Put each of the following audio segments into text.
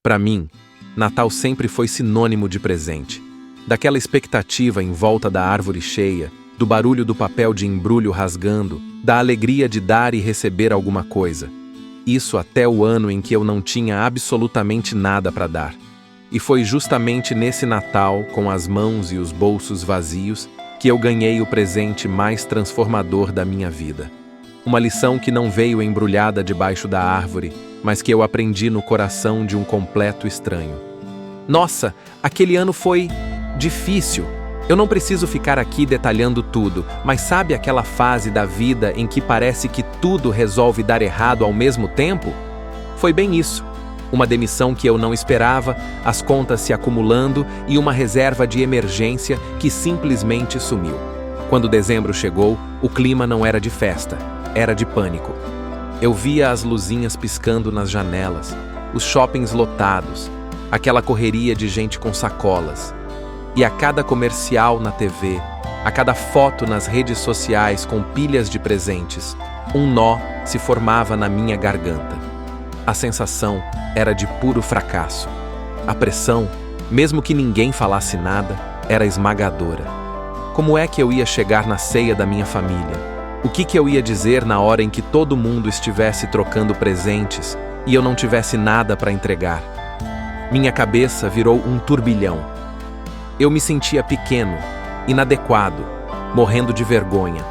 Para mim, Natal sempre foi sinônimo de presente. Daquela expectativa em volta da árvore cheia, do barulho do papel de embrulho rasgando, da alegria de dar e receber alguma coisa. Isso até o ano em que eu não tinha absolutamente nada para dar. E foi justamente nesse Natal, com as mãos e os bolsos vazios, que eu ganhei o presente mais transformador da minha vida. Uma lição que não veio embrulhada debaixo da árvore, mas que eu aprendi no coração de um completo estranho. Nossa, aquele ano foi difícil. Eu não preciso ficar aqui detalhando tudo, mas sabe aquela fase da vida em que parece que tudo resolve dar errado ao mesmo tempo? Foi bem isso. Uma demissão que eu não esperava, as contas se acumulando e uma reserva de emergência que simplesmente sumiu. Quando dezembro chegou, o clima não era de festa, era de pânico. Eu via as luzinhas piscando nas janelas, os shoppings lotados, aquela correria de gente com sacolas. E a cada comercial na TV, a cada foto nas redes sociais com pilhas de presentes, um nó se formava na minha garganta. A sensação era de puro fracasso. A pressão, mesmo que ninguém falasse nada, era esmagadora. Como é que eu ia chegar na ceia da minha família? O que eu ia dizer na hora em que todo mundo estivesse trocando presentes e eu não tivesse nada para entregar? Minha cabeça virou um turbilhão. Eu me sentia pequeno, inadequado, morrendo de vergonha.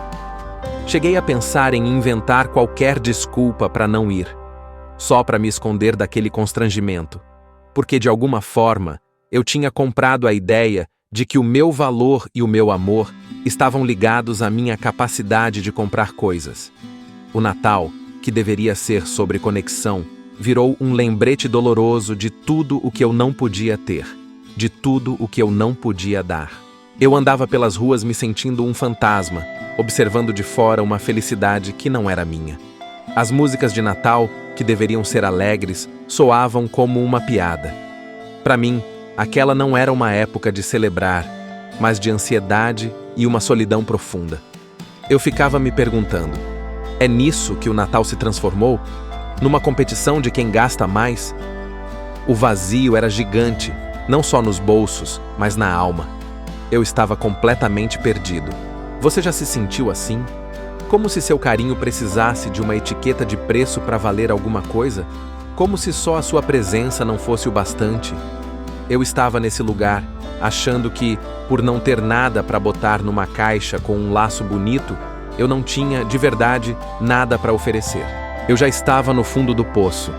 Cheguei a pensar em inventar qualquer desculpa para não ir, só para me esconder daquele constrangimento, porque de alguma forma eu tinha comprado a ideia de que o meu valor e o meu amor estavam ligados à minha capacidade de comprar coisas. O Natal, que deveria ser sobre conexão, virou um lembrete doloroso de tudo o que eu não podia ter, de tudo o que eu não podia dar. Eu andava pelas ruas me sentindo um fantasma, observando de fora uma felicidade que não era minha. As músicas de Natal, que deveriam ser alegres, soavam como uma piada. Para mim, aquela não era uma época de celebrar, mas de ansiedade e uma solidão profunda. Eu ficava me perguntando, é nisso que o Natal se transformou? Numa competição de quem gasta mais? O vazio era gigante, não só nos bolsos, mas na alma. Eu estava completamente perdido. Você já se sentiu assim? Como se seu carinho precisasse de uma etiqueta de preço para valer alguma coisa? Como se só a sua presença não fosse o bastante? Eu estava nesse lugar, achando que, por não ter nada para botar numa caixa com um laço bonito, eu não tinha, de verdade, nada para oferecer. Eu já estava no fundo do poço.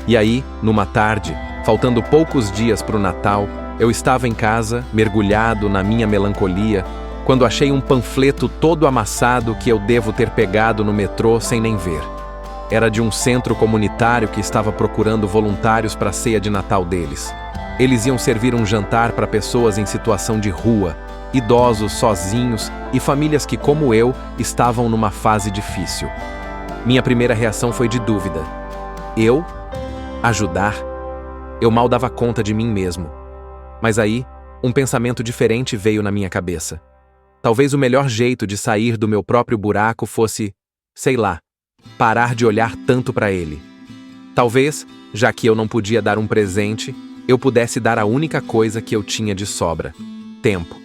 E aí, numa tarde, faltando poucos dias para o Natal, eu estava em casa, mergulhado na minha melancolia, quando achei um panfleto todo amassado que eu devo ter pegado no metrô sem nem ver. Era de um centro comunitário que estava procurando voluntários para a ceia de Natal deles. Eles iam servir um jantar para pessoas em situação de rua, idosos sozinhos e famílias que, como eu, estavam numa fase difícil. Minha primeira reação foi de dúvida. Eu? Ajudar? Eu mal dava conta de mim mesmo. Mas aí, um pensamento diferente veio na minha cabeça. Talvez o melhor jeito de sair do meu próprio buraco fosse, sei lá, parar de olhar tanto para ele. Talvez, já que eu não podia dar um presente, eu pudesse dar a única coisa que eu tinha de sobra: tempo.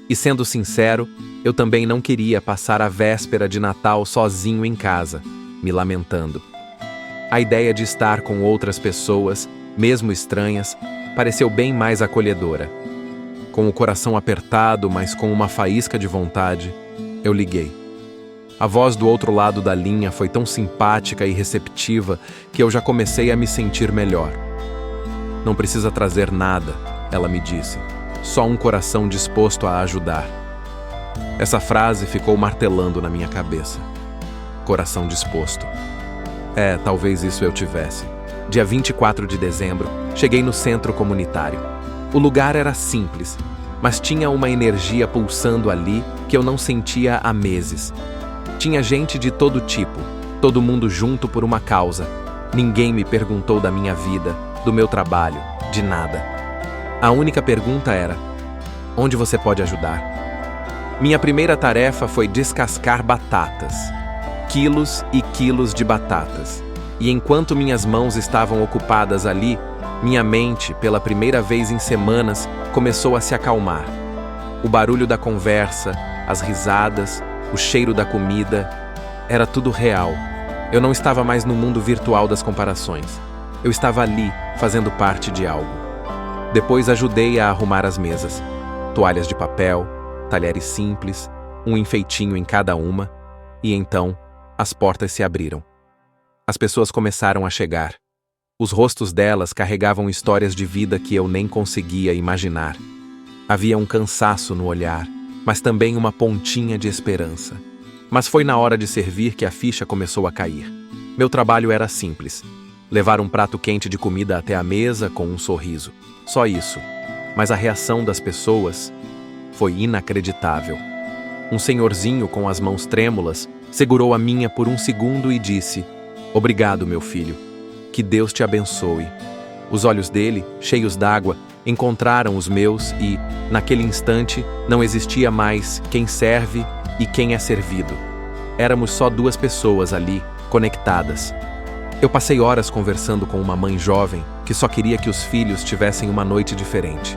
E sendo sincero, eu também não queria passar a véspera de Natal sozinho em casa, me lamentando. A ideia de estar com outras pessoas, mesmo estranhas, pareceu bem mais acolhedora. Com o coração apertado, mas com uma faísca de vontade, eu liguei. A voz do outro lado da linha foi tão simpática e receptiva que eu já comecei a me sentir melhor. Não precisa trazer nada, ela me disse. Só um coração disposto a ajudar. Essa frase ficou martelando na minha cabeça. Coração disposto. Talvez isso eu tivesse. Dia 24 de dezembro, cheguei no centro comunitário. O lugar era simples, mas tinha uma energia pulsando ali que eu não sentia há meses. Tinha gente de todo tipo, todo mundo junto por uma causa. Ninguém me perguntou da minha vida, do meu trabalho, de nada. A única pergunta era: onde você pode ajudar? Minha primeira tarefa foi descascar batatas. Quilos e quilos de batatas. E enquanto minhas mãos estavam ocupadas ali, Minha mente, pela primeira vez em semanas, começou a se acalmar. O barulho da conversa, as risadas, o cheiro da comida, era tudo real. Eu não estava mais no mundo virtual das comparações. Eu estava ali, fazendo parte de algo. Depois ajudei a arrumar as mesas. Toalhas de papel, talheres simples, um enfeitinho em cada uma, e então as portas se abriram. As pessoas começaram a chegar. Os rostos delas carregavam histórias de vida que eu nem conseguia imaginar. Havia um cansaço no olhar, mas também uma pontinha de esperança. Mas foi na hora de servir que a ficha começou a cair. Meu trabalho era simples: levar um prato quente de comida até a mesa com um sorriso. Só isso. Mas a reação das pessoas foi inacreditável. Um senhorzinho com as mãos trêmulas segurou a minha por um segundo e disse: "Obrigado, meu filho. Que Deus te abençoe." Os olhos dele, cheios d'água, encontraram os meus e, naquele instante, não existia mais quem serve e quem é servido. Éramos só duas pessoas ali, conectadas. Eu passei horas conversando com uma mãe jovem que só queria que os filhos tivessem uma noite diferente.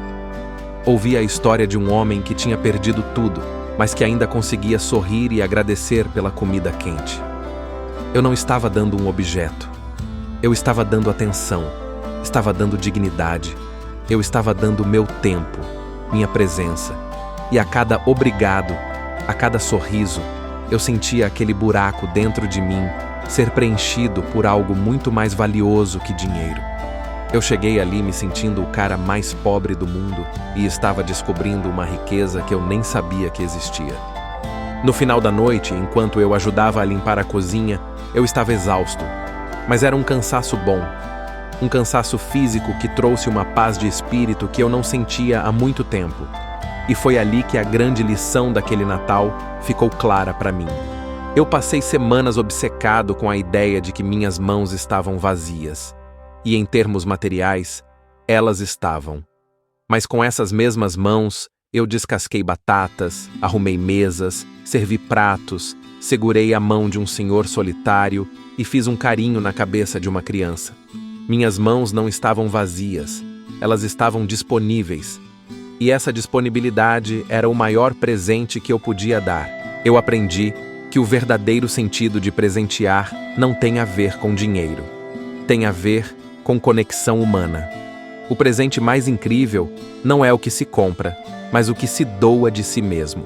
Ouvi a história de um homem que tinha perdido tudo, mas que ainda conseguia sorrir e agradecer pela comida quente. Eu não estava dando um objeto. Eu estava dando atenção, estava dando dignidade, eu estava dando meu tempo, minha presença. E a cada obrigado, a cada sorriso, eu sentia aquele buraco dentro de mim ser preenchido por algo muito mais valioso que dinheiro. Eu cheguei ali me sentindo o cara mais pobre do mundo e estava descobrindo uma riqueza que eu nem sabia que existia. No final da noite, enquanto eu ajudava a limpar a cozinha, eu estava exausto. Mas era um cansaço bom. Um cansaço físico que trouxe uma paz de espírito que eu não sentia há muito tempo. E foi ali que a grande lição daquele Natal ficou clara para mim. Eu passei semanas obcecado com a ideia de que minhas mãos estavam vazias. E em termos materiais, elas estavam. Mas com essas mesmas mãos, eu descasquei batatas, arrumei mesas, servi pratos, segurei a mão de um senhor solitário e fiz um carinho na cabeça de uma criança. Minhas mãos não estavam vazias, elas estavam disponíveis. E essa disponibilidade era o maior presente que eu podia dar. Eu aprendi que o verdadeiro sentido de presentear não tem a ver com dinheiro. Tem a ver com conexão humana. O presente mais incrível não é o que se compra, mas o que se doa de si mesmo.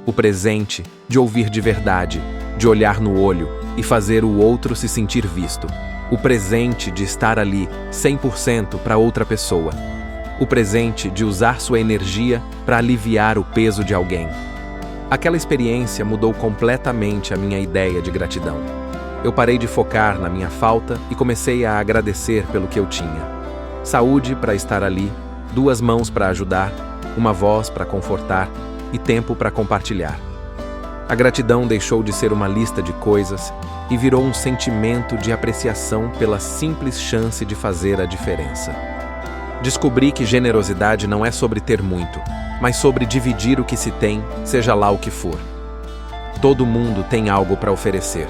O presente de ouvir de verdade, de olhar no olho e fazer o outro se sentir visto. O presente de estar ali 100% para outra pessoa. O presente de usar sua energia para aliviar o peso de alguém. Aquela experiência mudou completamente a minha ideia de gratidão. Eu parei de focar na minha falta e comecei a agradecer pelo que eu tinha. Saúde para estar ali, 2 mãos para ajudar, uma voz para confortar e tempo para compartilhar. A gratidão deixou de ser uma lista de coisas e virou um sentimento de apreciação pela simples chance de fazer a diferença. Descobri que generosidade não é sobre ter muito, mas sobre dividir o que se tem, seja lá o que for. Todo mundo tem algo para oferecer.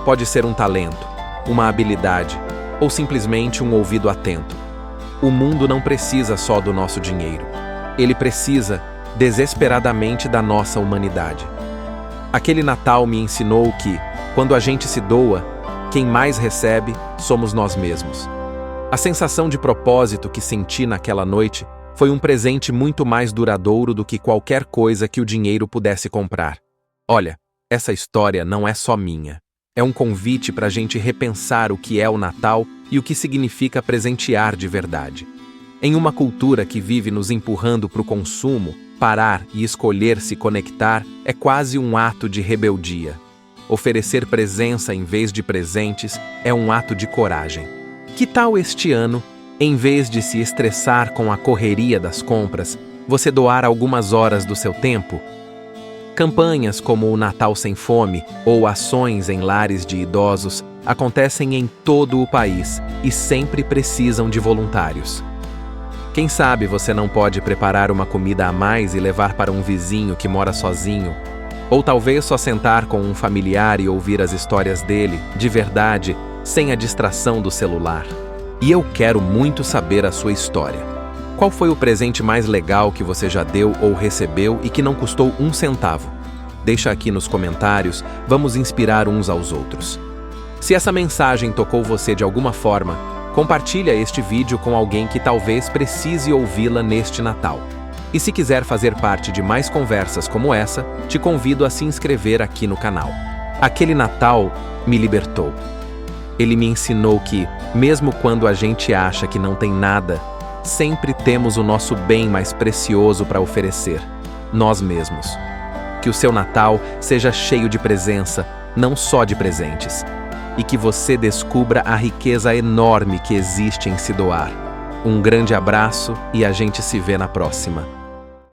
Pode ser um talento, uma habilidade ou simplesmente um ouvido atento. O mundo não precisa só do nosso dinheiro. Ele precisa, desesperadamente, da nossa humanidade. Aquele Natal me ensinou que, quando a gente se doa, quem mais recebe somos nós mesmos. A sensação de propósito que senti naquela noite foi um presente muito mais duradouro do que qualquer coisa que o dinheiro pudesse comprar. Olha, essa história não é só minha. É um convite para a gente repensar o que é o Natal e o que significa presentear de verdade. Em uma cultura que vive nos empurrando para o consumo, parar e escolher se conectar é quase um ato de rebeldia. Oferecer presença em vez de presentes é um ato de coragem. Que tal este ano, em vez de se estressar com a correria das compras, você doar algumas horas do seu tempo? Campanhas como o Natal Sem Fome ou ações em lares de idosos acontecem em todo o país e sempre precisam de voluntários. Quem sabe você não pode preparar uma comida a mais e levar para um vizinho que mora sozinho? Ou talvez só sentar com um familiar e ouvir as histórias dele, de verdade, sem a distração do celular. E eu quero muito saber a sua história. Qual foi o presente mais legal que você já deu ou recebeu e que não custou um centavo? Deixa aqui nos comentários, vamos inspirar uns aos outros. Se essa mensagem tocou você de alguma forma, compartilha este vídeo com alguém que talvez precise ouvi-la neste Natal. E se quiser fazer parte de mais conversas como essa, te convido a se inscrever aqui no canal. Aquele Natal me libertou. Ele me ensinou que, mesmo quando a gente acha que não tem nada, sempre temos o nosso bem mais precioso para oferecer, nós mesmos. Que o seu Natal seja cheio de presença, não só de presentes. E que você descubra a riqueza enorme que existe em se doar. Um grande abraço e a gente se vê na próxima.